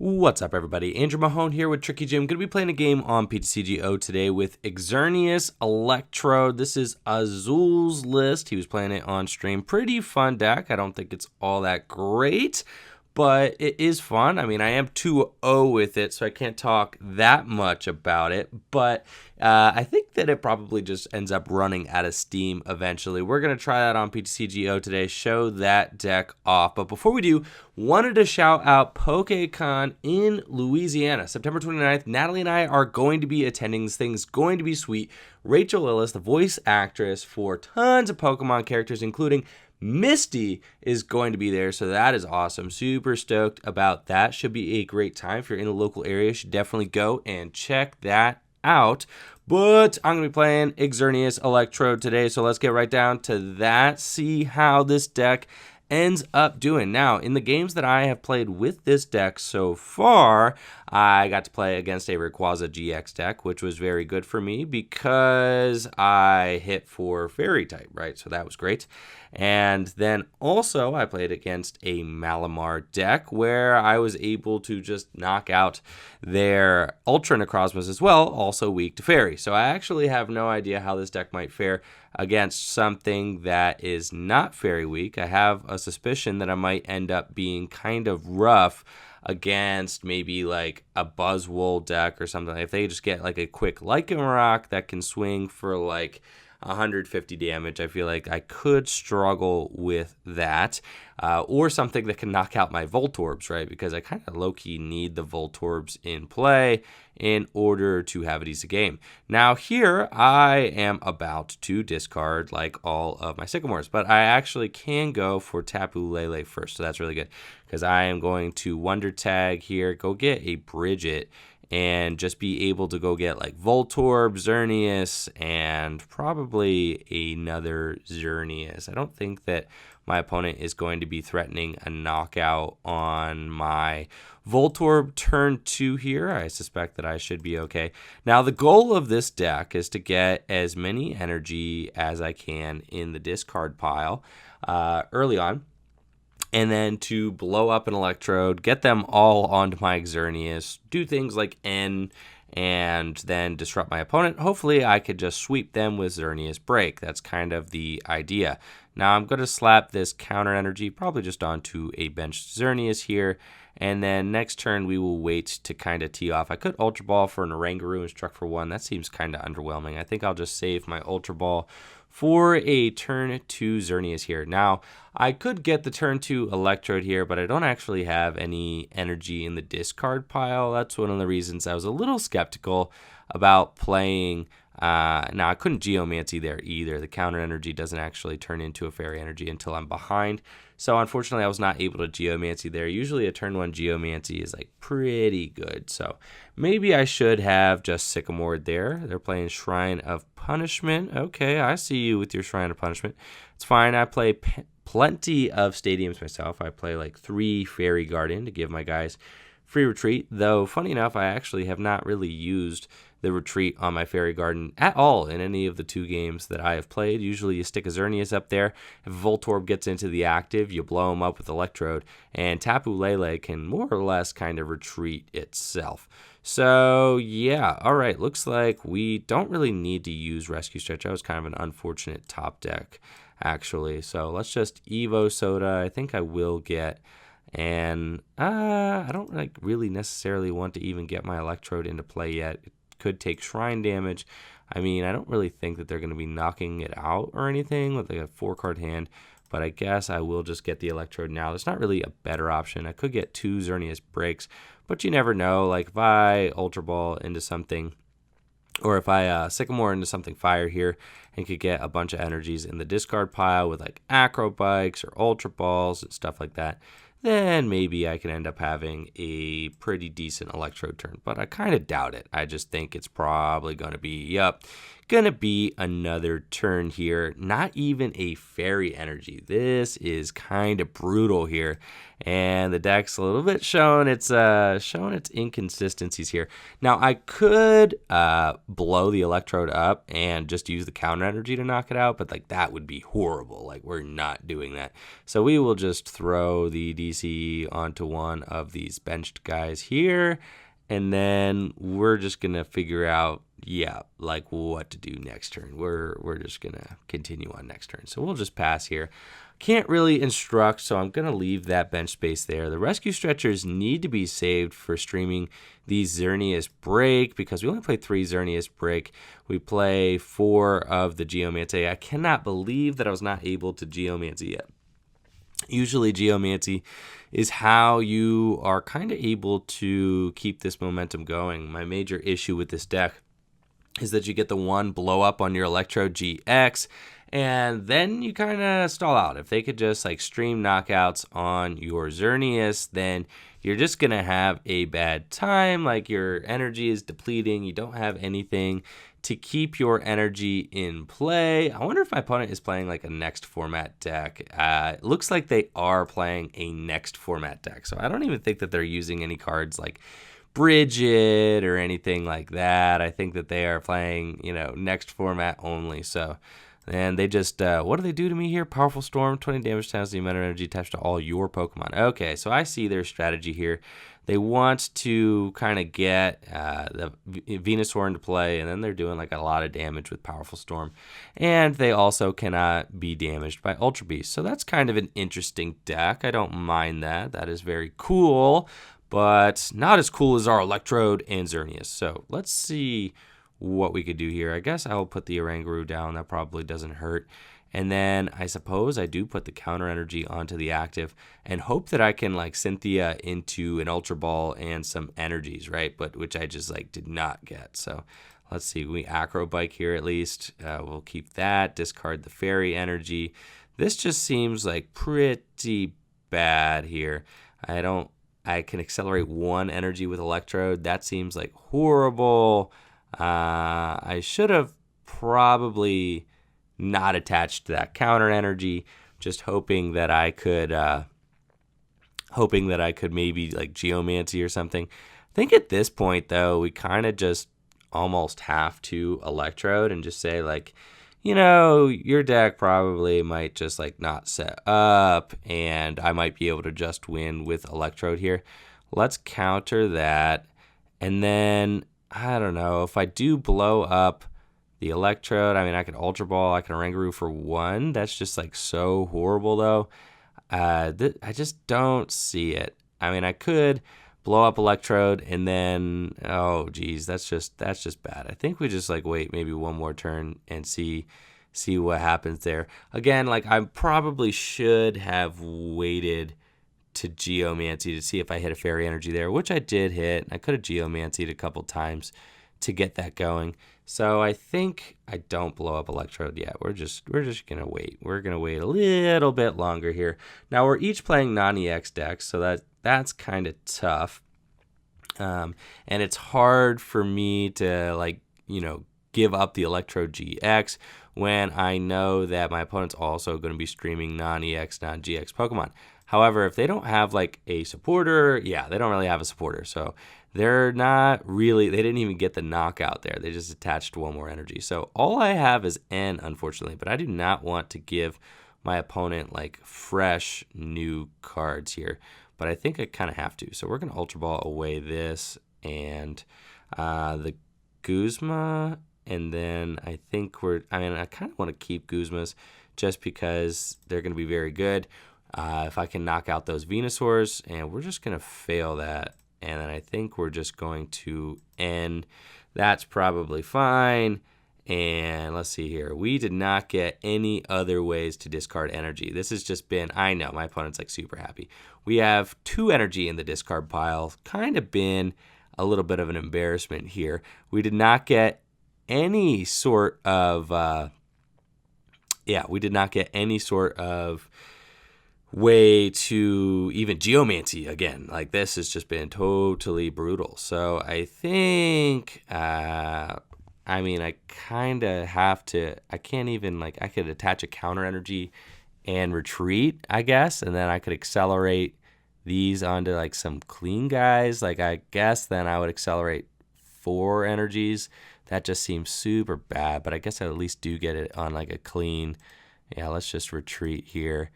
What's up, everybody? Andrew Mahone here with Tricky Jim. Going to be playing a game on PTCGO today with Xerneas, Electrode. This is Azul's list. He was playing it on stream. Pretty fun deck. I don't think it's all that great, but it is fun. I mean, I am 2-0 with it, so I can't talk that much about it, but I think that it probably just ends up running out of steam eventually. We're going to try that on PTCGO today, show that deck off. But before we do, wanted to shout out PokeCon in Louisiana, September 29th. Natalie and I are going to be attending. This thing's going to be sweet. Rachel Lillis, the voice actress for tons of Pokemon characters, including Misty, is going to be there, so that is awesome. Super stoked about that. Should be a great time. If you're in the local area, you should definitely go and check that out. But I'm going to be playing Xerneas Electrode today, so let's get right down to that. See how this deck ends up doing. Now, in the games that I have played with this deck so far, I got to play against a Rayquaza GX deck, which was very good for me because I hit for Fairy type, right? So that was great. And then also I played against a Malamar deck where I was able to just knock out their Ultra Necrozmas as well, also weak to Fairy. So I actually have no idea how this deck might fare against something that is not Fairy weak. I have a suspicion that I might end up being kind of rough against maybe like a Buzzwole deck or something. If they just get like a quick Lycanroc that can swing for like 150 damage, I feel like I could struggle with that. Or something that can knock out my Voltorbs, right? Because I kind of low-key need the Voltorbs in play in order to have a decent game. Now here, I am about to discard like all of my Sycamores, but I actually can go for Tapu Lele first, so that's really good. Because I am going to Wonder Tag here, go get a Bridget, and just be able to go get like Voltorb, Xerneas, and probably another Xerneas. I don't think that my opponent is going to be threatening a knockout on my Voltorb turn 2 here. I suspect that I should be okay. Now, the goal of this deck is to get as many energy as I can in the discard pile early on, and then to blow up an Electrode, get them all onto my Xerneas, do things like N, and then disrupt my opponent. Hopefully, I could just sweep them with Xerneas Break. That's kind of the idea. Now, I'm going to slap this counter energy probably just onto a benched Xerneas here, and then next turn we will wait to kind of tee off. I could Ultra Ball for an Oranguru and Struck for 1. That seems kind of underwhelming. I think I'll just save my Ultra Ball for a turn 2 Xerneas here. Now, I could get the turn 2 Electrode here, but I don't actually have any energy in the discard pile. That's one of the reasons I was a little skeptical about playing. Now, I couldn't Geomancy there either. The counter energy doesn't actually turn into a Fairy energy until I'm behind. So, unfortunately, I was not able to Geomancy there. Usually, a turn 1 Geomancy is like pretty good. So, maybe I should have just Sycamore there. They're playing Shrine of Punishment. Okay, I see you with your Shrine of Punishment. It's fine. I play plenty of stadiums myself. I play like 3 Fairy Guardian to give my guys free retreat, though funny enough, I actually have not really used the retreat on my Fairy Garden at all in any of the 2 games that I have played. Usually you stick a Xerneas up there. If Voltorb gets into the active, you blow him up with Electrode, and Tapu Lele can more or less kind of retreat itself. So, yeah, all right, looks like we don't really need to use Rescue Stretch. That was kind of an unfortunate top deck, actually. So let's just Evo Soda. I think I will get, and I don't like really necessarily want to even get my Electrode into play yet. It could take Shrine damage. I mean, I don't really think that they're going to be knocking it out or anything with like a 4-card hand, but I guess I will just get the Electrode now. There's not really a better option. I could get 2 Xerneas Breaks, but you never know. Like if I Ultra Ball into something, or if I Sycamore into something fire here and could get a bunch of energies in the discard pile with like Acro Bikes or Ultra Balls and stuff like that, then maybe I can end up having a pretty decent Electrode turn. But I kind of doubt it. I just think it's probably going to be, going to be another turn here. Not even a fairy energy. This is kind of brutal here. And the deck's a little bit showing its inconsistencies here. Now, I could blow the Electrode up and just use the counter energy to knock it out, but like that would be horrible. Like, we're not doing that. So we will just throw the DC onto one of these benched guys here, and then we're just going to figure out, yeah, like what to do next turn. We're just going to continue on next turn. So we'll just pass here. Can't really instruct, so I'm going to leave that bench space there. The rescue stretchers need to be saved for streaming the Xerneas break, because we only play 3 Xerneas break. We play 4 of the Geomancy. I cannot believe that I was not able to Geomancy yet. Usually Geomancy is how you are kind of able to keep this momentum going. My major issue with this deck is that you get the 1 blow up on your Electrode GX, and then you kind of stall out. If they could just like stream knockouts on your Xerneas, then you're just going to have a bad time. Like, your energy is depleting. You don't have anything to keep your energy in play. I wonder if my opponent is playing like a next format deck. It looks like they are playing a next format deck. So I don't even think that they're using any cards like Bridget or anything like that. I think that they are playing, next format only. So, and they just, what do they do to me here? Powerful Storm, 20 damage times the amount of energy attached to all your Pokemon. Okay, so I see their strategy here. They want to kind of get the Venasaur into play, and then they're doing like a lot of damage with Powerful Storm. And they also cannot be damaged by Ultra Beast. So that's kind of an interesting deck. I don't mind that. That is very cool, but not as cool as our Electrode and Xerneas. So let's see what we could do here. I guess I'll put the Oranguru down. That probably doesn't hurt. And then I suppose I do put the counter energy onto the active and hope that I can like Cynthia into an Ultra Ball and some energies, right? But which I just like did not get. So let's see. We Acro Bike here at least. We'll keep that. Discard the Fairy energy. This just seems like pretty bad here. I can accelerate 1 energy with Electrode. That seems like horrible. I should have probably not attached to that counter energy, just hoping that I could maybe like Geomancy or something. I think at this point though, we kind of just almost have to Electrode and just say like, your deck probably might just like not set up, and I might be able to just win with Electrode here. Let's counter that, and then I don't know if I do blow up the Electrode. I mean, I can Ultra Ball, I can Oranguru for 1. That's just like so horrible though. I just don't see it. I mean, I could blow up Electrode and then, oh geez, that's just bad. I think we just like wait maybe 1 more turn and see what happens there. Again, like I probably should have waited to Geomancy to see if I hit a Fairy energy there, which I did hit. I could have Geomancied a couple times to get that going. So I think I don't blow up Electrode yet. We're just gonna wait. We're gonna wait a little bit longer here. Now we're each playing non-EX decks, so that's kind of tough. And it's hard for me to give up the Electrode GX when I know that my opponent's also going to be streaming non-EX, non-GX Pokemon. However, if they don't have like a supporter, they don't really have a supporter. So they didn't even get the knockout there. They just attached 1 more energy. So all I have is N, unfortunately, but I do not want to give my opponent like fresh new cards here. But I think I kind of have to. So we're going to Ultra Ball away this and the Guzma. And then I think I kind of want to keep Guzmas just because they're going to be very good. If I can knock out those Venusaurs, and we're just going to fail that. And then I think we're just going to end. That's probably fine. And let's see here. We did not get any other ways to discard energy. This has just been, I know, my opponent's like super happy. We have 2 energy in the discard pile. Kind of been a little bit of an embarrassment here. We did not get any sort of, way to even Geomancy again. Like, this has just been totally brutal. So I think I mean, I kind of have to, I can't even, like, I could attach a counter energy and retreat, I guess, and then I could accelerate these onto, like, some clean guys. Like, I guess then I would accelerate 4 energies. That just seems super bad, but I guess I at least do get it on, like, a clean. Yeah, let's just retreat here.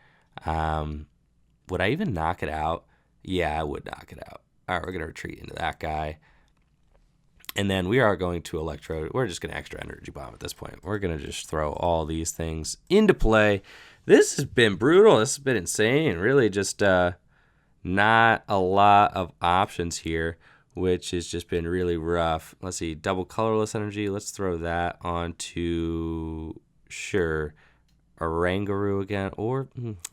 Would I even knock it out? Yeah, I would knock it out. All right, we're going to retreat into that guy. And then we are going to Electrode. We're just going to extra energy bomb at this point. We're going to just throw all these things into play. This has been brutal. This has been insane. Really just not a lot of options here, which has just been really rough. Let's see, double colorless energy. Let's throw that onto, sure, a Rangaroo again, or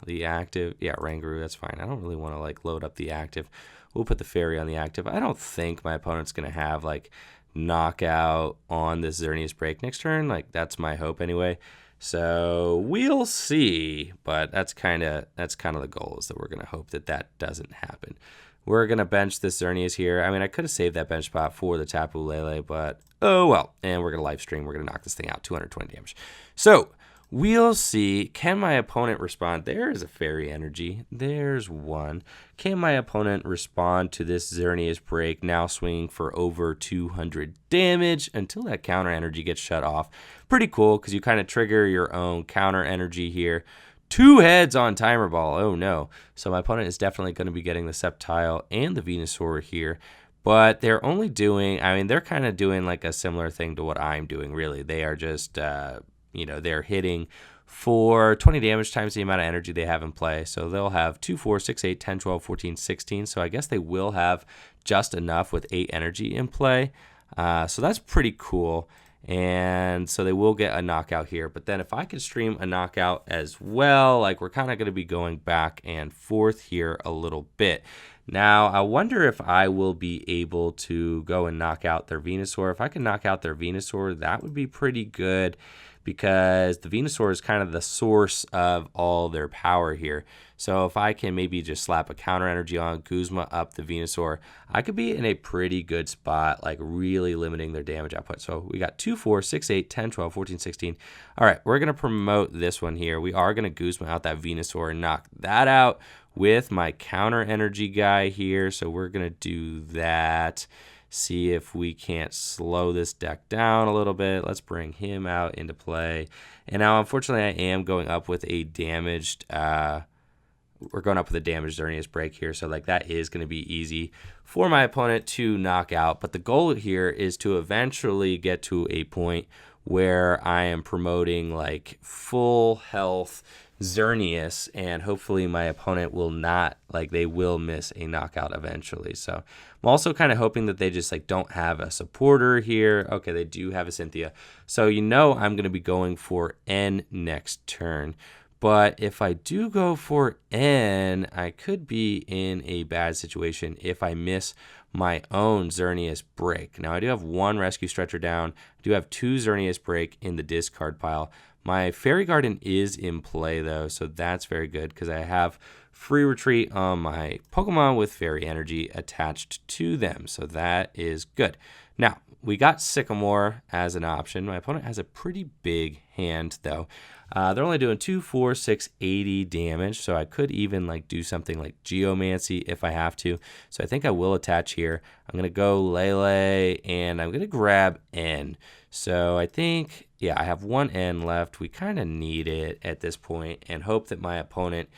the active. Yeah, Rangaroo, that's fine. I don't really want to, like, load up the active. We'll put the fairy on the active. I don't think my opponent's going to have, like, knockout on this Xerneas break next turn. Like, that's my hope anyway. So we'll see, but that's kind of the goal, is that we're going to hope that that doesn't happen. We're going to bench this Xerneas here. I mean, I could have saved that bench spot for the Tapu Lele, but oh well. And we're going to live stream. We're going to knock this thing out, 220 damage. So we'll see. Can my opponent respond? There is a fairy energy. There's one. Can my opponent respond to this Xerneas break, now swinging for over 200 damage until that counter energy gets shut off? Pretty cool, because you kind of trigger your own counter energy here. 2 heads on timer ball. Oh no. So my opponent is definitely going to be getting the Sceptile and the Venusaur here. But they're only doing, I mean, they're kind of doing like a similar thing to what I'm doing, really. They are just, they're hitting for 20 damage times the amount of energy they have in play. So they'll have 2, 4, 6, 8, 10, 12, 14, 16. So I guess they will have just enough with 8 energy in play. So that's pretty cool. And so they will get a knockout here. But then if I could stream a knockout as well, like, we're kind of going to be going back and forth here a little bit. Now, I wonder if I will be able to go and knock out their Venusaur. If I can knock out their Venusaur, that would be pretty good, because the Venusaur is kind of the source of all their power here. So if I can maybe just slap a counter energy on, Guzma up the Venusaur, I could be in a pretty good spot, like really limiting their damage output. So we got 2, 4, 6, 8, 10, 12, 14, 16. All right, we're going to promote this one here. We are going to Guzma out that Venusaur and knock that out with my counter energy guy here. So we're going to do that. See if we can't slow this deck down a little bit. Let's bring him out into play. And now, unfortunately, I am going up with a damaged, we're going up with a damaged Xerneas break here. So, like, that is going to be easy for my opponent to knock out. But the goal here is to eventually get to a point where I am promoting, like, full health Xerneas, and hopefully my opponent will not, like, they will miss a knockout eventually. So I'm also kind of hoping that they just, like, don't have a supporter here. Okay, they do have a Cynthia. So I'm going to be going for N next turn. But if I do go for N, I could be in a bad situation if I miss my own Xerneas break. Now, I do have 1 Rescue Stretcher down. I do have 2 Xerneas break in the discard pile. My Fairy Garden is in play, though, so that's very good, because I have free retreat on my Pokemon with Fairy Energy attached to them, so that is good. Now, we got Sycamore as an option. My opponent has a pretty big hand, though. They're only doing 2, 4, 6, 80 damage, so I could even, like, do something like Geomancy if I have to. So I think I will attach here. I'm going to go Lele, and I'm going to grab N. So I think, yeah, I have 1 N left. We kind of need it at this point, and hope that my opponent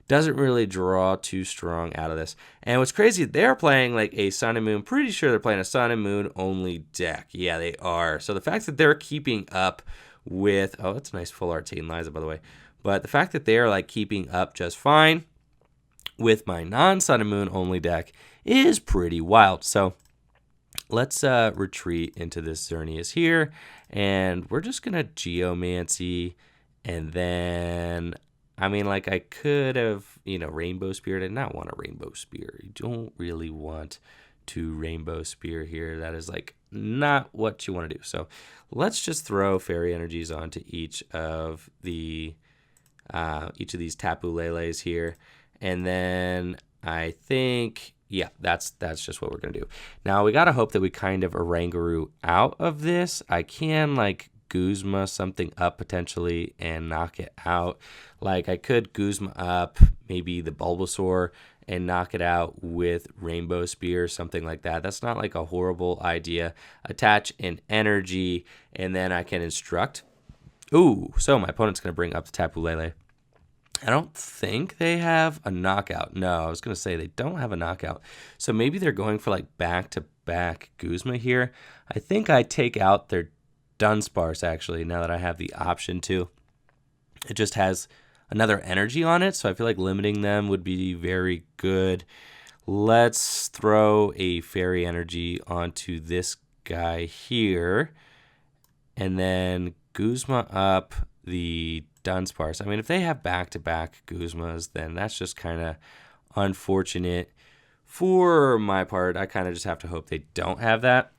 doesn't really draw too strong out of this. And what's crazy, they're playing like a Sun and Moon. Pretty sure they're playing a Sun and Moon only deck. Yeah, they are. So the fact that they're keeping up with, oh, that's a nice full art Tate and Liza, by the way. But the fact that they're, like, keeping up just fine with my non-Sun and Moon only deck is pretty wild. So let's retreat into this Xerneas here, and we're just gonna Geomancy, and then, I mean, like, I could have, Rainbow Spear. I did not want a Rainbow Spear. You don't really want to Rainbow Spear here. That is, like, not what you want to do. So let's just throw Fairy Energies onto each of these Tapu Leles here, and then I think yeah, that's just what we're going to do. Now, we got to hope that we kind of Oranguru out of this. I can, like, Guzma something up potentially and knock it out. Like, I could Guzma up maybe the Bulbasaur and knock it out with Rainbow Spear, something like that. That's not like a horrible idea. Attach an energy, and then I can instruct. Ooh, so my opponent's going to bring up the Tapu Lele. I don't think they have a knockout. No, I was going to say they don't have a knockout. So maybe they're going for like back-to-back Guzma here. I think I take out their Dunsparce, actually, now that I have the option to. It just has another energy on it, so I feel like limiting them would be very good. Let's throw a Fairy Energy onto this guy here, and then Guzma up the Dunsparce. I mean, if they have back-to-back Guzmas, then that's just kind of unfortunate. For my part, I kind of just have to hope they don't have that.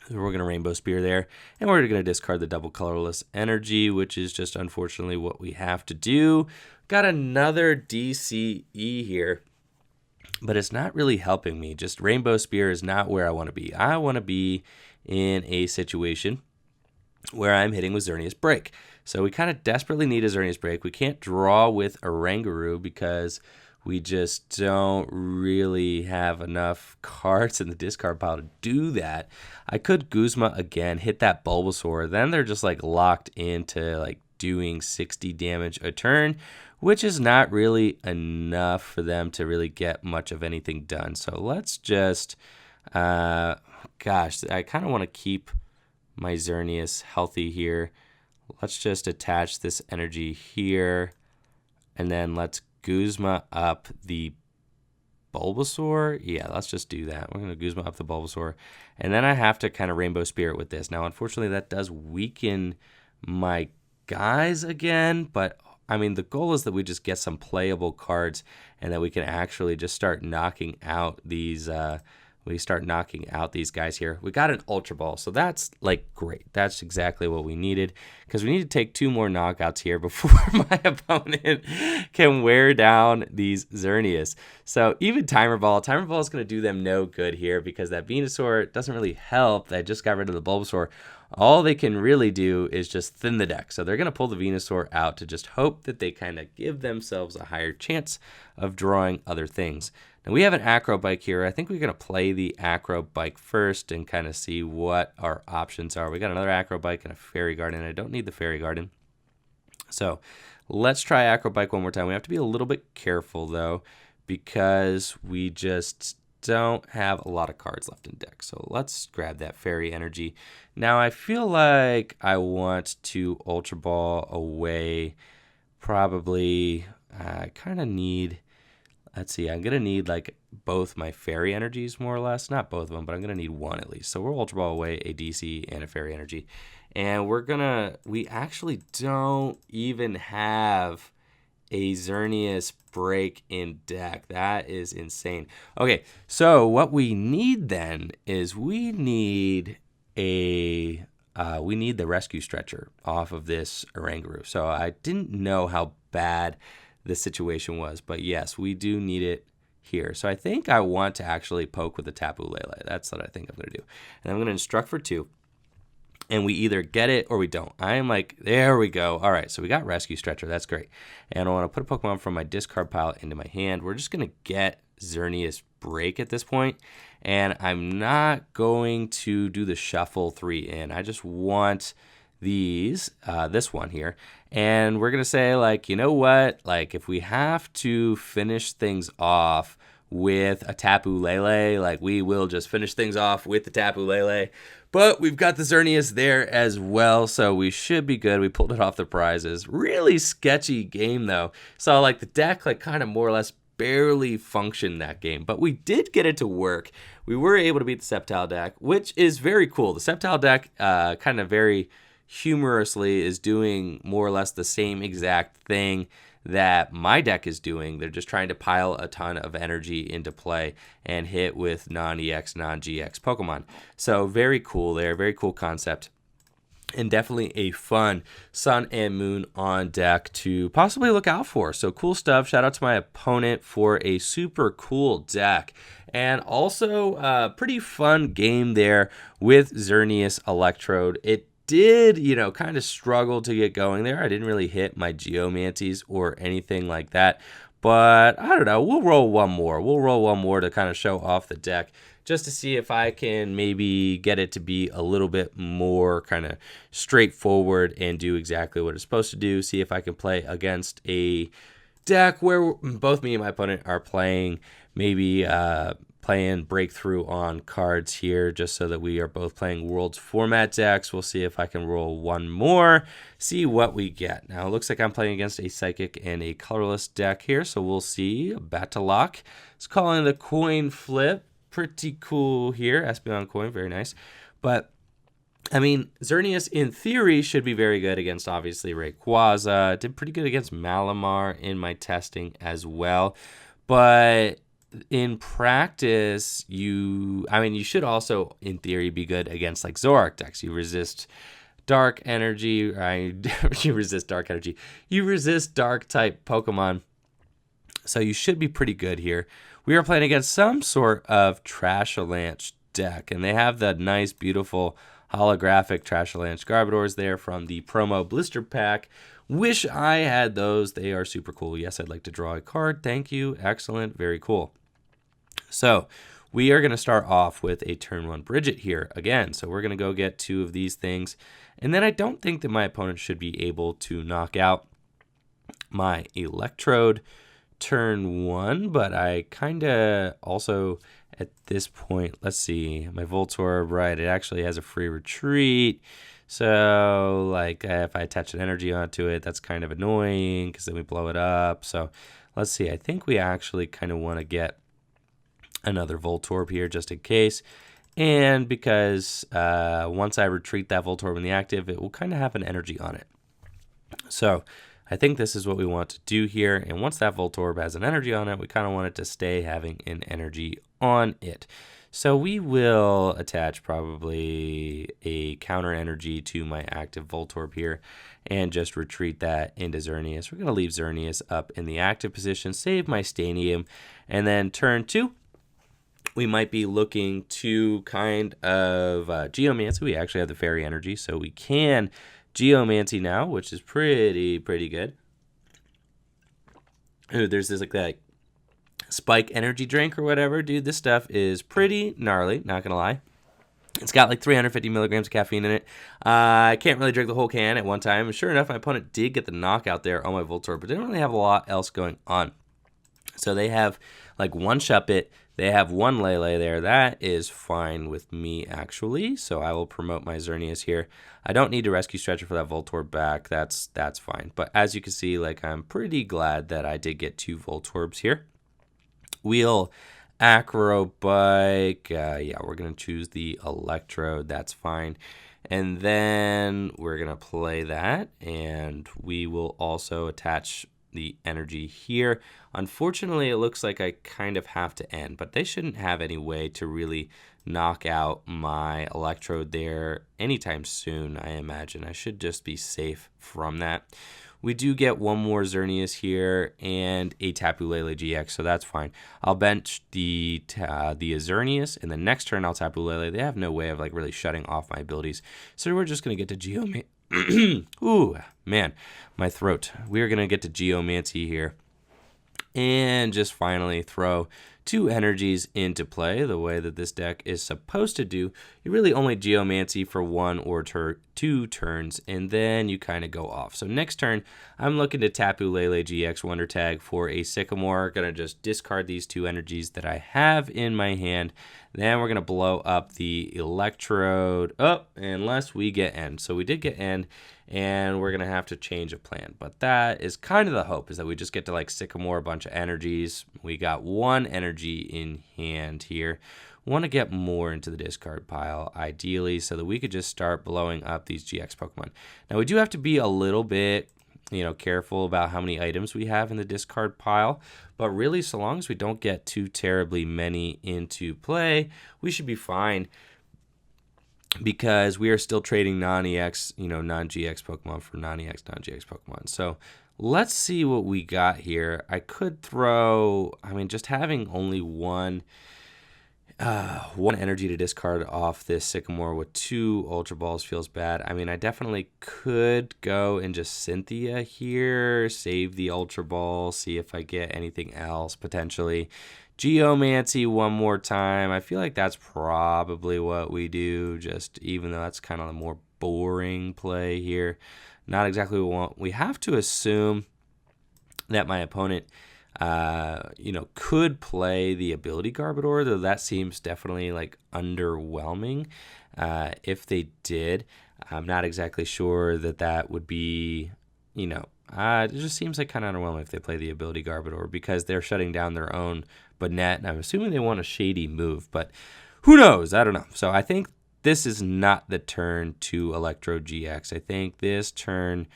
We're going to Rainbow Spear there, and we're going to discard the double colorless energy, which is just unfortunately what we have to do. Got another DCE here, but it's not really helping me. Just Rainbow Spear is not where I want to be. I want to be in a situation where I'm hitting with Xerneas Break. So we kind of desperately need a Xerneas Break. We can't draw with Oranguru because we just don't really have enough cards in the discard pile to do that. I could Guzma again, hit that Bulbasaur. Then they're just like locked into like doing 60 damage a turn, which is not really enough for them to really get much of anything done. So let's just, gosh, I kind of want to keep my Xerneas healthy here. Let's just attach this energy here, and then let's Guzma up the Bulbasaur. Yeah, let's just do that. We're going to Guzma up the Bulbasaur, and then I have to kind of Rainbow Spirit with this. Now, unfortunately, that does weaken my guys again, but I mean, the goal is that we just get some playable cards and that we can actually just start knocking out these guys here. We got an Ultra Ball, so that's like great. That's exactly what we needed, because we need to take 2 more knockouts here before my opponent can wear down these Xerneas. So even Timer Ball is going to do them no good here, because that Venusaur doesn't really help. I just got rid of the Bulbasaur. All they can really do is just thin the deck. So they're going to pull the Venusaur out to just hope that they kind of give themselves a higher chance of drawing other things. Now we have an Acro Bike here. I think we're going to play the Acro Bike first and kind of see what our options are. We got another Acro Bike and a Fairy Garden. I don't need the Fairy Garden. So let's try Acro Bike one more time. We have to be a little bit careful, though, because we just don't have a lot of cards left in deck. So let's grab that Fairy Energy. Now I feel like I want to Ultra Ball away. Probably I kind of need... Let's see, I'm going to need like both my Fairy Energies more or less. Not both of them, but I'm going to need one at least. So we'll Ultra Ball away a DC and a Fairy Energy. And we actually don't even have a Xerneas Break in deck. That is insane. Okay, so what we need then is we need the Rescue Stretcher off of this Oranguru. So I didn't know how bad this situation was, but yes, we do need it here. So I think I want to actually poke with the Tapu Lele. That's what I think I'm going to do. And I'm going to instruct for 2, and we either get it or we don't. I am like, there we go. All right, so we got Rescue Stretcher. That's great. And I want to put a Pokemon from my discard pile into my hand. We're just going to get Xerneas Break at this point, and I'm not going to do the Shuffle 3 in. I just want this one here, and we're gonna say, like, you know what, like, if we have to finish things off with a Tapu Lele, like, we will just finish things off with the Tapu Lele, but we've got the Xerneas there as well, so we should be good. We pulled it off the prizes. Really sketchy game though, so like the deck like kind of more or less barely functioned that game, but we did get it to work. We were able to beat the Sceptile deck, which is very cool. The Sceptile deck kind of very humorously is doing more or less the same exact thing that my deck is doing. They're just trying to pile a ton of energy into play and hit with non-EX, non-GX Pokemon. So very cool there, very cool concept. and definitely a fun Sun and Moon on deck to possibly look out for. So cool stuff. Shout out to my opponent for a super cool deck. And also a pretty fun game there with Xerneas Electrode. It did, kind of struggle to get going there. I didn't really hit my Geomancies or anything like that. But I don't know. We'll roll one more. We'll roll one more to kind of show off the deck, just to see if I can maybe get it to be a little bit more kind of straightforward and do exactly what it's supposed to do. See if I can play against a deck where both me and my opponent are playing, maybe playing breakthrough on cards here, just so that we are both playing Worlds format decks. We'll see if I can roll one more, see what we get. Now, it looks like I'm playing against a Psychic and a Colorless deck here, so we'll see. Batalock. It's calling the coin flip. Pretty cool here. Espeon coin, very nice. But, I mean, Xerneas, in theory, should be very good against, obviously, Rayquaza. Did pretty good against Malamar in my testing as well. But in practice, you should also, in theory, be good against, like, Zoroark decks. You resist dark energy. You resist dark energy. You resist dark-type Pokemon. So you should be pretty good here. We are playing against some sort of Trashalanche deck, and they have the nice, beautiful holographic Trashalanche Garbodors there from the promo blister pack. Wish I had those. They are super cool. Yes, I'd like to draw a card. Thank you. Excellent. Very cool. So we are going to start off with a turn 1 Bridget here again. So we're going to go get 2 of these things. And then I don't think that my opponent should be able to knock out my Electrode turn 1, but I kind of also at this point, let's see, my Voltorb, right, it actually has a free retreat. So, like, if I attach an energy onto it, that's kind of annoying because then we blow it up. So, let's see, I think we actually kind of want to get another Voltorb here just in case. And because once I retreat that Voltorb in the active, it will kind of have an energy on it. So, I think this is what we want to do here. And once that Voltorb has an energy on it, we kind of want it to stay having an energy on it. So we will attach probably a counter energy to my active Voltorb here and just retreat that into Xerneas. We're going to leave Xerneas up in the active position, save my Stadium, and then turn 2. We might be looking to kind of Geomancy. We actually have the Fairy Energy, so we can Geomancy now, which is pretty good. Ooh, there's this like that spike energy drink or whatever. Dude, this stuff is pretty gnarly, not gonna lie. It's got like 350 milligrams of caffeine in it. I can't really drink the whole can at one time. Sure enough, my opponent did get the knockout there on my Voltorb, but didn't really have a lot else going on. So they have like one Shuppet, they have one Lele there. That is fine with me, actually. So I will promote my Xerneas here. I don't need to Rescue Stretcher for that Voltorb back. That's fine. But as you can see, like, I'm pretty glad that I did get 2 Voltorbs here. We'll Acrobike. Yeah, we're going to choose the Electrode. That's fine. And then we're going to play that. And we will also attach the energy here. Unfortunately, it looks like I kind of have to end, but they shouldn't have any way to really knock out my Electrode there anytime soon, I imagine. I should just be safe from that. We do get one more Xerneas here and a Tapu Lele GX, so that's fine. I'll bench the Xerneas, and the next turn I'll Tapu Lele. They have no way of like really shutting off my abilities, so we're just going to get to Geomancy. Ooh, man, my throat. We're going to get to Geomancy here. And just finally throw 2 energies into play the way that this deck is supposed to do. You really only Geomancy for 1 or 2 turns, and then you kind of go off. So next turn, I'm looking to Tapu Lele GX Wonder Tag for a Sycamore. Going to just discard these 2 energies that I have in my hand. Then we're going to blow up the Electrode unless we get end. So we did get end, and we're going to have to change a plan. But that is kind of the hope, is that we just get to like Sycamore a bunch of energies. We got 1 energy in hand here. Want to get more into the discard pile, ideally, so that we could just start blowing up these GX Pokemon. Now, we do have to be a little bit, careful about how many items we have in the discard pile. But really, so long as we don't get too terribly many into play, we should be fine. because we are still trading non-EX, non-GX Pokemon for non-EX, non-GX Pokemon. So let's see what we got here. I could throw, just having only one energy to discard off this Sycamore with 2 Ultra Balls feels bad. I definitely could go and just Cynthia here, save the Ultra Ball, see if I get anything else potentially. Geomancy one more time. I feel like that's probably what we do, just even though that's kind of a more boring play here. Not exactly what we want. We have to assume that my opponent could play the ability Garbodor, though that seems definitely like underwhelming. If they did, I'm not exactly sure that would be, it just seems like kind of underwhelming if they play the ability Garbodor because they're shutting down their own Banette, and I'm assuming they want a shady move, but who knows? I don't know. So I think this is not the turn to Electrode GX. I think this turn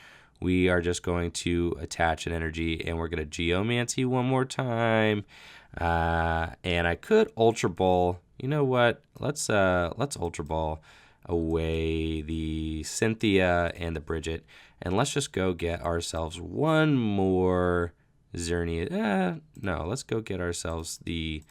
we are just going to attach an energy, and we're going to Geomancy one more time. And I could Ultra Ball. You know what? Let's Ultra Ball away the Cynthia and the Bridget, and let's just go get ourselves one more Xerneas. No, let's go get ourselves the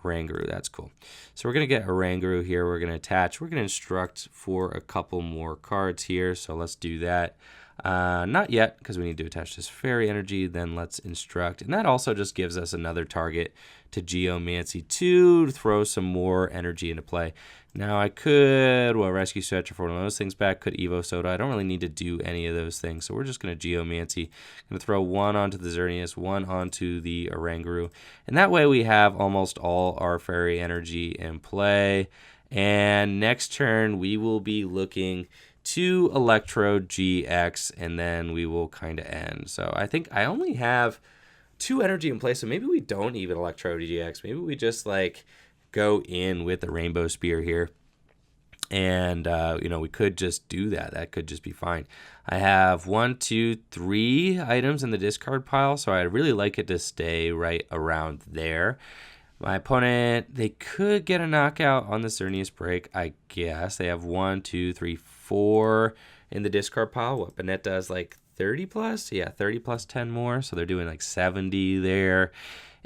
Oranguru. That's cool. So we're going to get Oranguru here. We're going to attach. We're going to instruct for a couple more cards here. So let's do that. Not yet, because we need to attach this fairy energy. Then let's instruct. And that also just gives us another target to Geomancy to throw some more energy into play. Now I could, Rescue Stretcher for one of those things back, could Evo Soda. I don't really need to do any of those things. So we're just going to Geomancy. Going to throw one onto the Xerneas, one onto the Oranguru. And that way we have almost all our fairy energy in play. And next turn we will be looking to Electrode GX, and then we will kind of end. So I think I only have 2 energy in play, so maybe we don't even Electrode GX. Maybe we just go in with the Rainbow Spear here, and we could just do that. That could just be fine. I have 1, 2, 3 items in the discard pile, so I'd really like it to stay right around there. My opponent, they could get a knockout on the Xerneas break, I guess. They have 1, 2, 3, 4 in the discard pile. What Banette does, 30 plus? Yeah, 30 plus 10 more. So they're doing 70 there.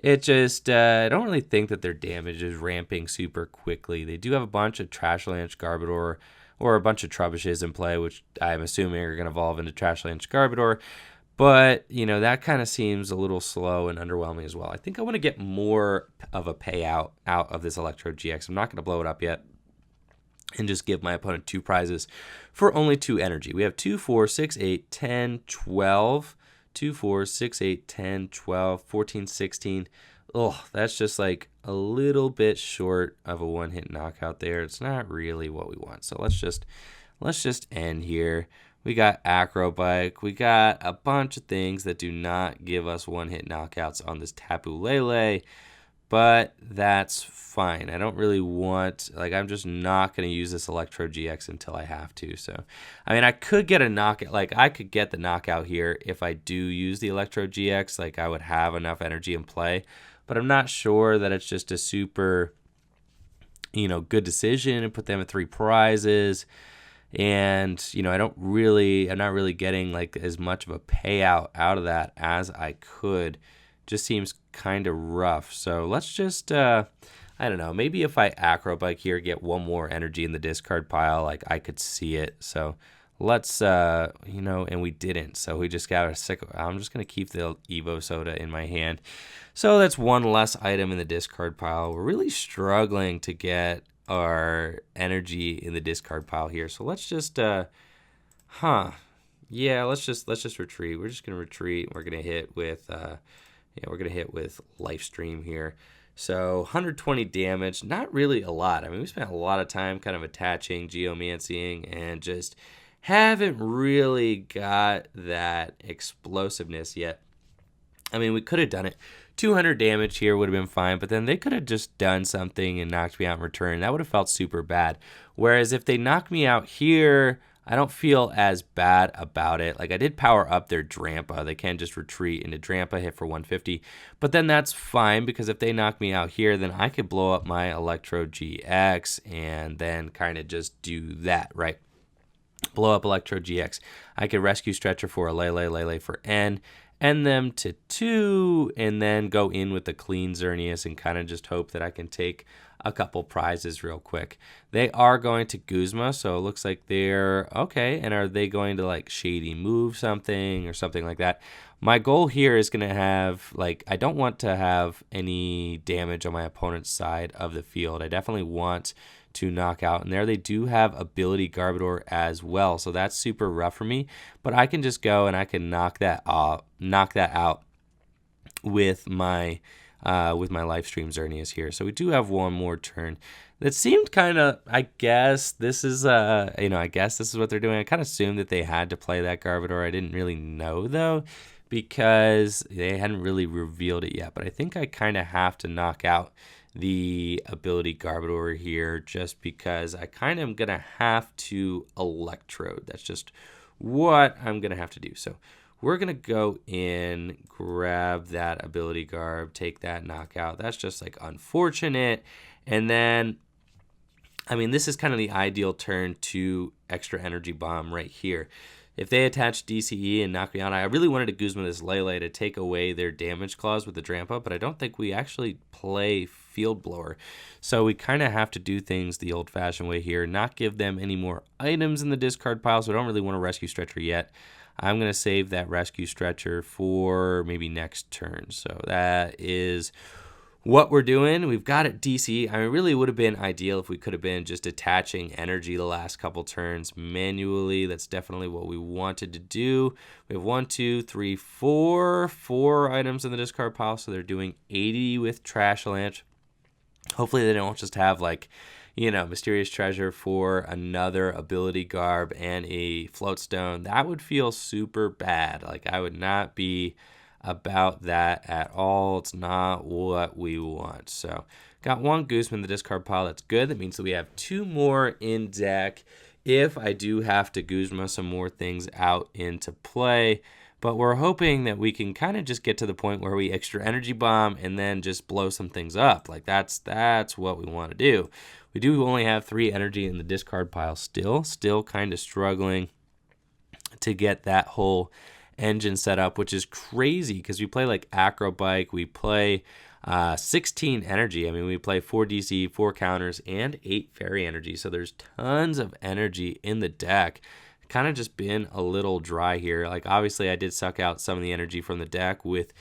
It just, I don't really think that their damage is ramping super quickly. They do have a bunch of Trashlanch Garbodor or a bunch of Trubishes in play, which I'm assuming are going to evolve into Trashlanch Garbodor. But, that kind of seems a little slow and underwhelming as well. I think I want to get more of a payout out of this Electrode GX. I'm not going to blow it up yet and just give my opponent 2 prizes for only 2 energy. We have 2, 4, 6, 8, 10, 12. 2, 4, 6, 8, 10, 12, 14, 16. Oh, that's just a little bit short of a one-hit knockout there. It's not really what we want. So let's just end here. We got Acrobike. We got a bunch of things that do not give us one-hit knockouts on this Tapu Lele, but that's fine. I don't really want, I'm just not going to use this Electrode GX until I have to. So, I could get a knockout. I could get the knockout here if I do use the Electrode GX. I would have enough energy in play, but I'm not sure that it's just a super, good decision to put them at 3 prizes. And, I'm not really getting as much of a payout out of that as I could. Just seems kind of rough. So let's just, I don't know, maybe if I Acrobike here, get 1 more energy in the discard pile, I could see it. So let's, and we didn't. So we just got I'm just going to keep the Evo Soda in my hand. So that's 1 less item in the discard pile. We're really struggling to get our energy in the discard pile here. So let's just let's just retreat. We're just gonna retreat. We're gonna hit with Life Stream here. So 120 damage, not really a lot. We spent a lot of time kind of attaching, geomancying, and just haven't really got that explosiveness yet. We could have done it. 200 damage here would have been fine, but then they could have just done something and knocked me out in return. That would have felt super bad. Whereas if they knock me out here, I don't feel as bad about it. Like, I did power up their Drampa. They can just retreat into Drampa, hit for 150. But then that's fine, because if they knock me out here, then I could blow up my Electrode GX and then kind of just do that, right? Blow up Electrode GX. I could Rescue Stretcher for a Lele for N, end them to 2, and then go in with the clean Xerneas and kind of just hope that I can take a couple prizes real quick. They are going to Guzma, so it looks like they're okay. And are they going to like Shady move something or something like that? My goal here is going to have, like, I don't want to have any damage on my opponent's side of the field. I definitely want to knock out, and there they do have ability Garbodor as well, so that's super rough for me. But I can just go and I can knock that out with my Lifestream Xerneas here. So we do have one more turn. That seemed kind of, I guess this is I guess this is what they're doing. I kind of assumed that they had to play that Garbodor. I didn't really know though, because they hadn't really revealed it yet. But I think I kind of have to knock out the ability Garbodor here, just because I kind of am going to have to Electrode. That's just what I'm going to have to do. So we're going to go in, grab that ability Garb, take that knockout. That's just like unfortunate. And then, I mean, this is kind of the ideal turn to extra energy bomb right here. If they attach DCE and knock me out, I really wanted to Guzma this Lele to take away their damage clause with the Drampa, but I don't think we actually play Field Blower. So we kind of have to do things the old-fashioned way here, not give them any more items in the discard pile, so I don't really want to Rescue Stretcher yet. I'm going to save that Rescue Stretcher for maybe next turn. So that is what we're doing. We've got it DC. I mean, it really would have been ideal if we could have been just attaching energy the last couple turns manually. That's definitely what we wanted to do. We have 1, 2, 3, 4 items in the discard pile, so they're doing 80 with Trash Lunch. Hopefully they don't just have, like, you know, Mysterious Treasure for another ability Garb and a Float Stone. That would feel super bad. Like, I would not be about that at all. It's not what we want. So got one Guzman in the discard pile. That's good. That means that we have 2 more in deck if I do have to Guzma some more things out into play. But we're hoping that we can kind of just get to the point where we extra energy bomb and then just blow some things up. Like, that's what we want to do. We do only have 3 energy in the discard pile still kind of struggling to get that whole engine set up, which is crazy because we play like Acrobike, we play 16 energy. I mean, we play 4 DC, 4 counters, and 8 fairy energy. So there's tons of energy in the deck. Kind of just been a little dry here. Like, obviously I did suck out some of the energy from the deck with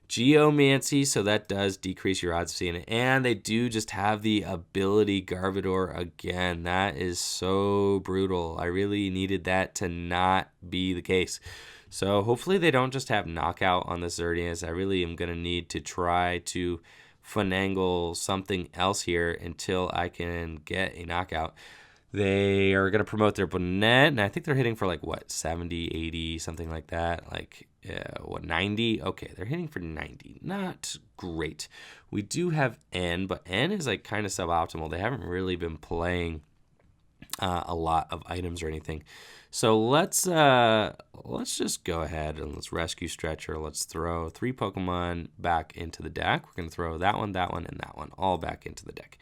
Geomancy, so that does decrease your odds of seeing it. And they do just have the ability Garbodor again. That is so brutal. I really needed that to not be the case. So hopefully they don't just have knockout on the Xerneas. I really am going to need to try to finagle something else here until I can get a knockout. They are going to promote their Banette, and I think they're hitting for like, what, 70, 80, something like that. Like, 90? Okay, they're hitting for 90. Not great. We do have N, but N is like kind of suboptimal. They haven't really been playing a lot of items or anything. So let's just go ahead and let's Rescue Stretcher. Let's throw 3 Pokemon back into the deck. We're going to throw that one, and that one all back into the deck.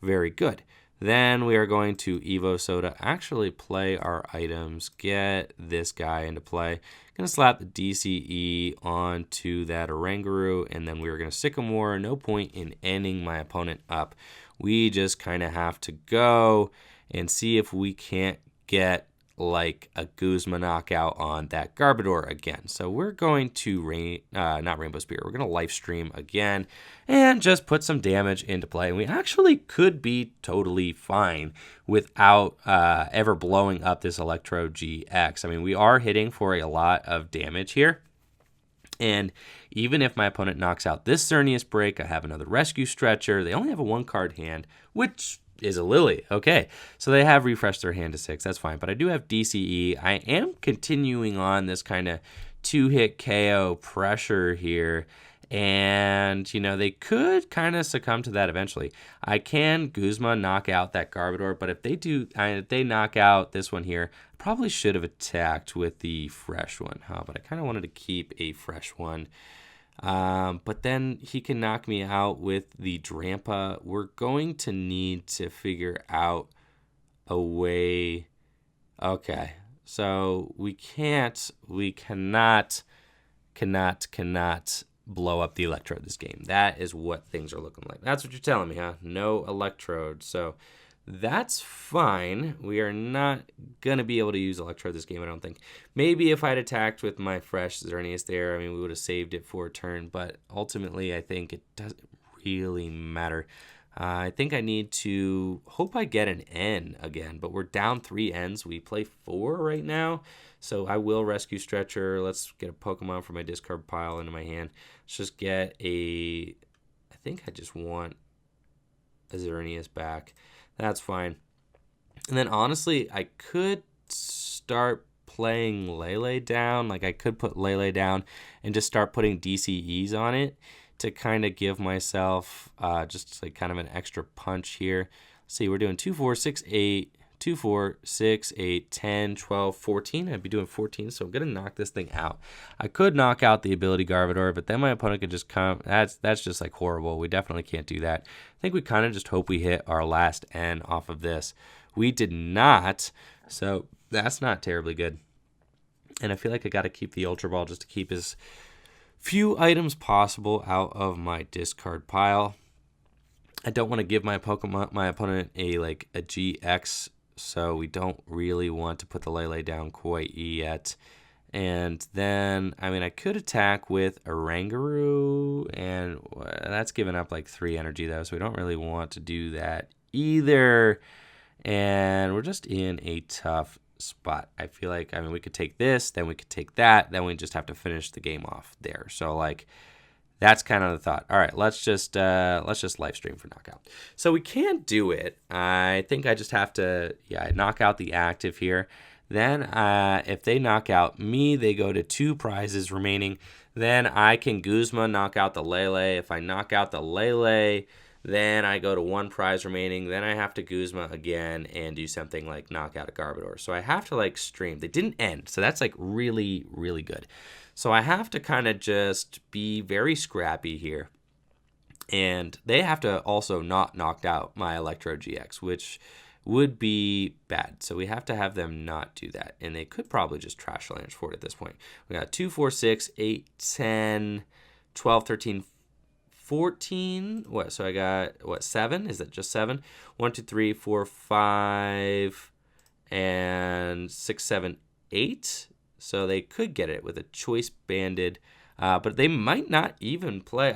Very good. Then we are going to Evo Soda, actually play our items, get this guy into play. Going to slap the DCE onto that Oranguru, and then we are going to Sycamore. No point in ending my opponent up. We just kind of have to go and see if we can't get like a Guzma knockout on that Garbodor again. So we're going to not Rainbow Spear. We're going to Life Stream again and just put some damage into play. And we actually could be totally fine without ever blowing up this Electrode GX. I mean, we are hitting for a lot of damage here. And even if my opponent knocks out this Xerneas break, I have another Rescue Stretcher. They only have a 1-card hand, which is a Lily. Okay, so they have refreshed their hand to 6. That's fine. But I do have DCE. I am continuing on this kind of 2-hit KO pressure here. And, you know, they could kind of succumb to that eventually. I can Guzma knock out that Garbodor, but if they do, if they knock out this one here, probably should have attacked with the fresh one, huh? But I kind of wanted to keep a fresh one. But then he can knock me out with the Drampa. We're going to need to figure out a way. Okay, so we cannot blow up the Electrode this game. That is what things are looking like. That's what you're telling me, huh? No Electrode. So that's fine. We are not going to be able to use Electrode this game, I don't think. Maybe if I'd attacked with my fresh Xerneas there, I mean, we would have saved it for a turn. But ultimately, I think it doesn't really matter. I think I need to hope I get an N again, but we're down 3 Ns. We play 4 right now, so I will rescue Stretcher. Let's get a Pokemon from my discard pile into my hand. Let's just get a, I think I just want a Xerneas back. That's fine. And then honestly, I could start playing Lele down. Like I could put Lele down and just start putting DCEs on it to kind of give myself just like kind of an extra punch here. Let's see, we're doing 2, 4, 6, 8, 2, 4, 6, 8, 10, 12, 14. I'd be doing 14, so I'm going to knock this thing out. I could knock out the ability Garbodor, but then my opponent could just come. That's just like horrible. We definitely can't do that. I think we kind of just hope we hit our last N off of this. We did not, so that's not terribly good. And I feel like I got to keep the Ultra Ball just to keep his few items possible out of my discard pile. I don't want to give my opponent a GX, so we don't really want to put the Lele down quite yet. And then, I mean, I could attack with Oranguru, and that's giving up like 3 energy though, so we don't really want to do that either. And we're just in a tough spot. I feel like, I mean, we could take this, then we could take that, then we just have to finish the game off there. So like that's kind of the thought. All right, let's just live stream for knockout. So we can't do it. I think I just have to knock out the active here. Then if they knock out me, they go to 2 prizes remaining. Then I can Guzma knock out the Lele. If I knock out the Lele, then I go to 1 prize remaining. Then I have to Guzma again and do something like knock out a Garbodor. So I have to like stream. They didn't end, so that's like really, really good. So I have to kind of just be very scrappy here. And they have to also not knock out my Electrode GX, which would be bad. So we have to have them not do that. And they could probably just trash Lance for it at this point. We got 2, 4, 6, 8, 10, 12, 13, 14. What? So I got, 7? Is that just 7? 1, 2, 3, 4, 5, and 6, 7, 8. So they could get it with a choice banded. But they might not even play.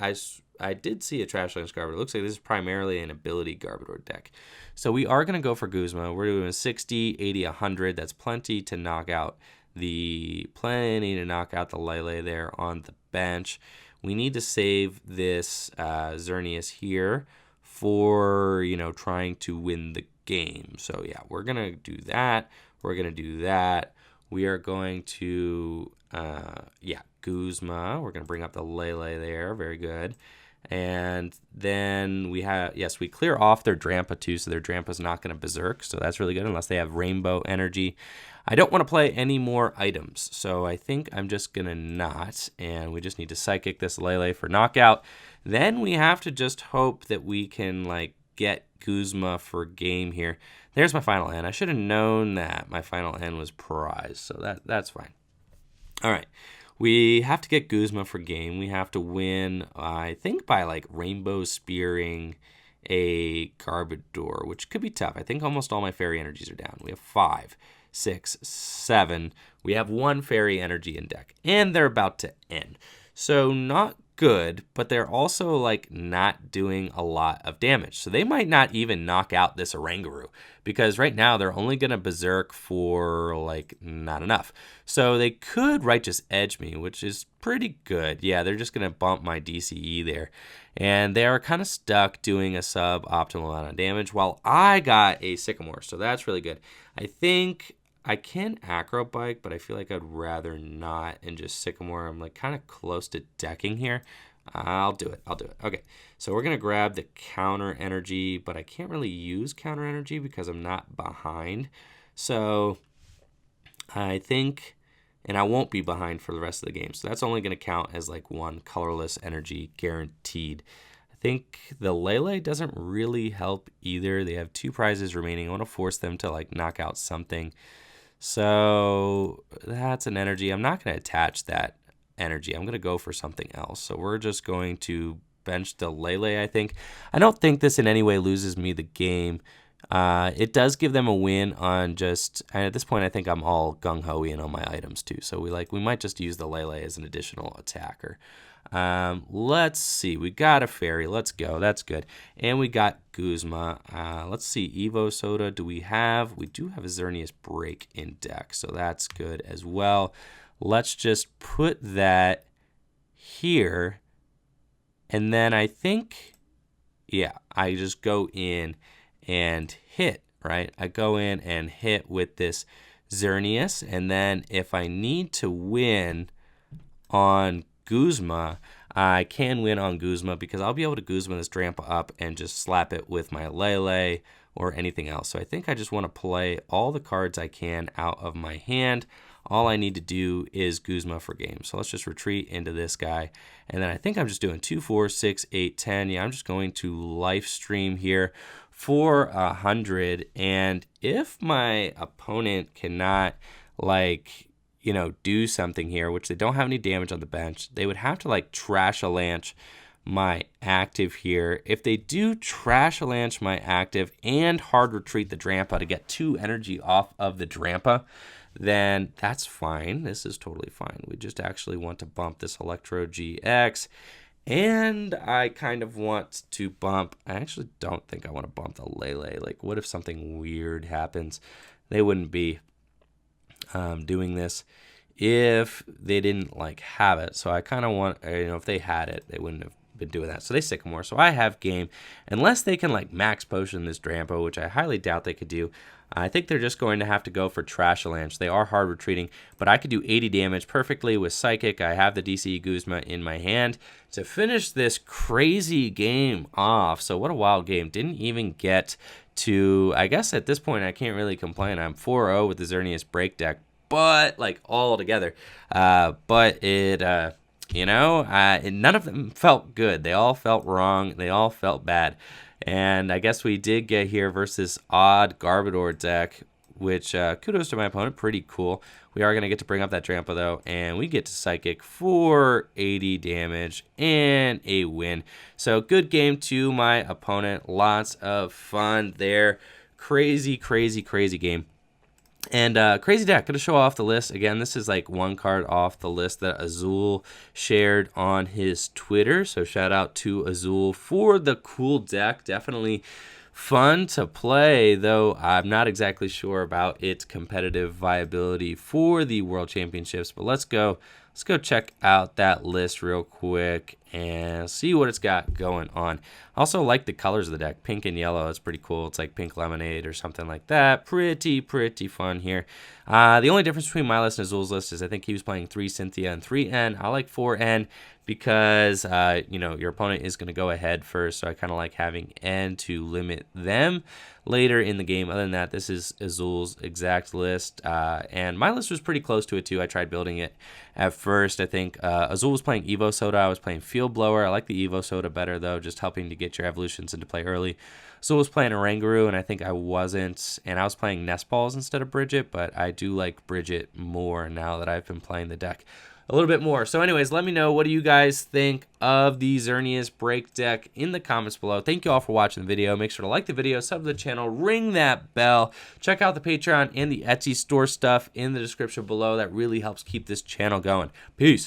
I did see a Trash Lance Garbodor. It looks like this is primarily an ability Garbodor deck. So we are going to go for Guzma. We're doing 60, 80, 100. That's plenty to knock out the Lele there on the bench. We need to save this Xerneas here for, trying to win the game. So yeah, we're going to do that. We're going to do that. We are going to, Guzma. We're going to bring up the Lele there. Very good. And then we have, we clear off their Drampa too, so their Drampa's not going to Berserk, so that's really good unless they have Rainbow Energy. I don't want to play any more items, so I think I'm just going to not, and we just need to Psychic this Lele for knockout. Then we have to just hope that we can, get Guzma for game here. There's my final N. I should have known that my final N was prize, so that's fine. All right. We have to get Guzma for game. We have to win, I think, by Rainbow Spearing a Garbodor, which could be tough. I think almost all my Fairy Energies are down. We have 5, 6, 7. We have 1 Fairy Energy in deck, and they're about to end. So not good, but they're also not doing a lot of damage. So they might not even knock out this Oranguru, because right now they're only going to Berserk for not enough. So they could just edge me, which is pretty good. Yeah, they're just going to bump my DCE there. And they are kind of stuck doing a suboptimal amount of damage while I got a Sycamore. So that's really good. I think I can Acro Bike, but I feel like I'd rather not and just Sycamore. I'm kind of close to decking here. I'll do it. Okay, so we're going to grab the counter energy, but I can't really use counter energy because I'm not behind. So I think, and I won't be behind for the rest of the game. So that's only going to count as like one colorless energy guaranteed. I think the Lele doesn't really help either. They have 2 prizes remaining. I want to force them to like knock out something. So that's an energy. I'm not going to attach that energy. I'm going to go for something else. So we're just going to bench the Lele, I think. I don't think this in any way loses me the game. It does give them a win on just, and at this point I think I'm all gung-ho in on my items too. So we might just use the Lele as an additional attacker. Let's see. We got a fairy. Let's go. That's good. And we got Guzma. Let's see. Evo Soda. Do we have? We do have a Xerneas break in deck, so that's good as well. Let's just put that here. And then I think, yeah, I just go in and hit, right? I go in and hit with this Xerneas. And then if I need to win on Guzma, I can win on Guzma because I'll be able to Guzma this Drampa up and just slap it with my Lele or anything else. So I think I just want to play all the cards I can out of my hand. All I need to do is Guzma for game. So let's just retreat into this guy. And then I think I'm just doing 2, 4, 6, 8, 10. Yeah, I'm just going to live stream here for 100. And if my opponent cannot, like, do something here, which they don't have any damage on the bench, they would have to like Trash-a-Lanche my active here. If they do Trash-a-Lanche my active and hard retreat the Drampa to get 2 energy off of the Drampa, then that's fine. This is totally fine. We just actually want to bump this Electrode GX. And I kind of want to bump, I actually don't think I want to bump the Lele. Like, what if something weird happens? They wouldn't be doing this if they didn't like have it. So I kind of want, if they had it, they wouldn't have been doing that. So they Sycamore. So I have game. Unless they can like max potion this Drampa, which I highly doubt they could do, I think they're just going to have to go for Trash-a-Lanche. They are hard retreating, but I could do 80 damage perfectly with Psychic. I have the DC Guzma in my hand to finish this crazy game off. So what a wild game. Didn't even get to, I guess at this point I can't really complain. I'm 4-0 with the Xerneas break deck, but like all together. But it, none of them felt good. They all felt wrong. They all felt bad. And I guess we did get here versus odd Garbodor deck, which kudos to my opponent. Pretty cool. We are going to get to bring up that Drampa, though, and we get to Psychic for 80 damage and a win. So good game to my opponent. Lots of fun there. Crazy, crazy, crazy game. And crazy deck, going to show off the list. Again, this is like one card off the list that Azul shared on his Twitter. So shout out to Azul for the cool deck. Definitely fun to play, though I'm not exactly sure about its competitive viability for the World Championships. But let's go check out that list real quick and see what it's got going on. I also like the colors of the deck. Pink and yellow is pretty cool. It's like pink lemonade or something like that. Pretty fun here. The only difference between my list and Azul's list is I think he was playing 3 Cynthia and 3 N. I like 4 N because, your opponent is going to go ahead first. So I kind of like having N to limit them later in the game. Other than that, this is Azul's exact list. And my list was pretty close to it too. I tried building it at first. I think Azul was playing Evo Soda. I was playing Field Blower. I like the Evo Soda better though, just helping to get your evolutions into play early. Azul was playing Oranguru, and I think I wasn't. And I was playing Nest Balls instead of Bridget, but I do like Bridget more now that I've been playing the deck a little bit more. So anyways, let me know, what do you guys think of the Xerneas break deck in the comments below. Thank you all for watching the video. Make sure to like the video, sub to the channel, ring that bell. Check out the Patreon and the Etsy store stuff in the description below. That really helps keep this channel going. Peace.